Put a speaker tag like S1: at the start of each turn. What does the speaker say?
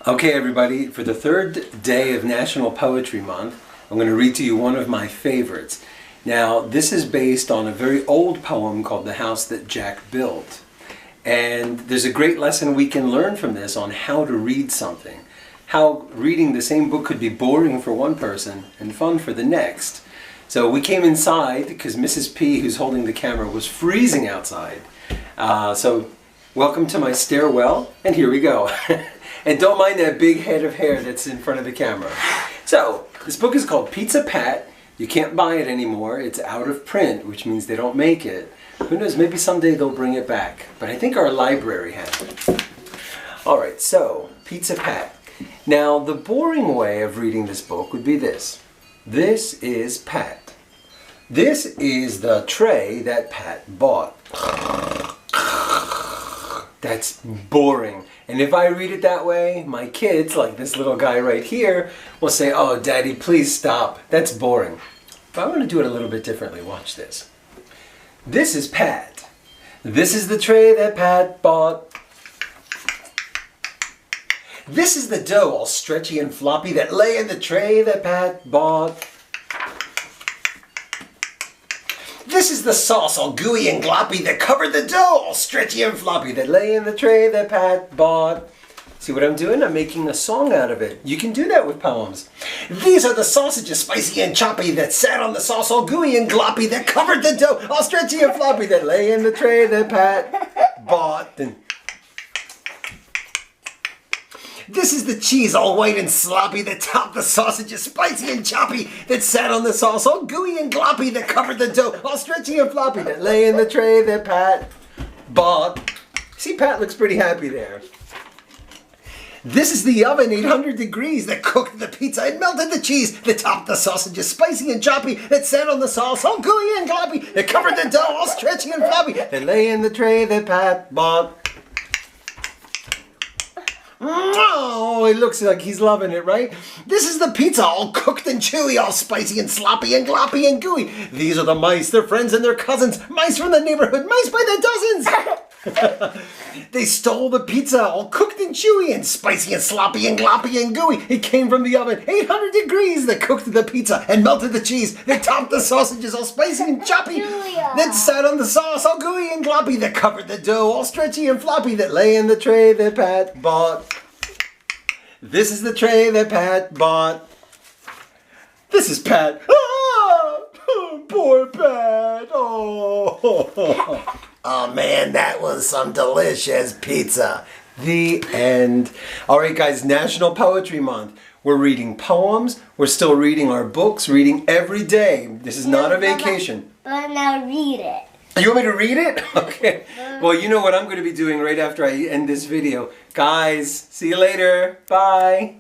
S1: Okay, everybody, for the third day of National Poetry Month, I'm going to read to you one of my favorites. Now, this is based on a very old poem called The House That Jack Built. And there's a great lesson we can learn from this on how to read something. How reading the same book could be boring for one person and fun for the next. So we came inside because Mrs. P, who's holding the camera, was freezing outside. So welcome to my stairwell, and here we go. And don't mind that big head of hair that's in front of the camera. So, this book is called Pizza Pat. You can't buy it anymore. It's out of print, which means they don't make it. Who knows, maybe someday they'll bring it back. But I think our library has it. Alright, so, Pizza Pat. Now, the boring way of reading this book would be this. This is Pat. This is the tray that Pat bought. That's boring. And if I read it that way, my kids, like this little guy right here, will say, "Oh, Daddy, please stop. That's boring." But I'm going to do it a little bit differently. Watch this. This is Pat. This is the tray that Pat bought. This is the dough all stretchy and floppy that lay in the tray that Pat bought. This is the sauce all gooey and gloppy that covered the dough all stretchy and floppy that lay in the tray that Pat bought. See what I'm doing? I'm making a song out of it. You can do that with poems. These are the sausages spicy and choppy that sat on the sauce all gooey and gloppy that covered the dough all stretchy and floppy that lay in the tray that Pat bought. This is the cheese all white and sloppy that topped the sausages spicy and choppy that sat on the sauce all gooey and gloppy that covered the dough all stretchy and floppy that lay in the tray that Pat bought. See, Pat looks pretty happy there. This is the oven 800 degrees that cooked the pizza and melted the cheese that topped the sausages spicy and choppy that sat on the sauce all gooey and gloppy that covered the dough all stretchy and floppy that lay in the tray that Pat bought. Oh, it looks like he's loving it, right? This is the pizza all cooked and chewy, all spicy and sloppy and gloppy and gooey. These are the mice, their friends and their cousins, mice from the neighborhood, mice by the dozens. They stole the pizza all cooked and chewy and spicy and sloppy and gloppy and gooey. It came from the oven 800 degrees that cooked the pizza and melted the cheese that topped the sausages all spicy and choppy that sat on the sauce all gooey and gloppy that covered the dough all stretchy and floppy that lay in the tray that Pat bought. This is the tray that Pat bought. This is Pat. Ah, poor Pat. Oh. Oh man, that was some delicious pizza. The end. All right, guys, National Poetry Month. We're reading poems. We're still reading our books, reading every day. This is not a vacation.
S2: But now read it.
S1: You want me to read it? Okay. Well, you know what I'm going to be doing right after I end this video. Guys, see you later. Bye.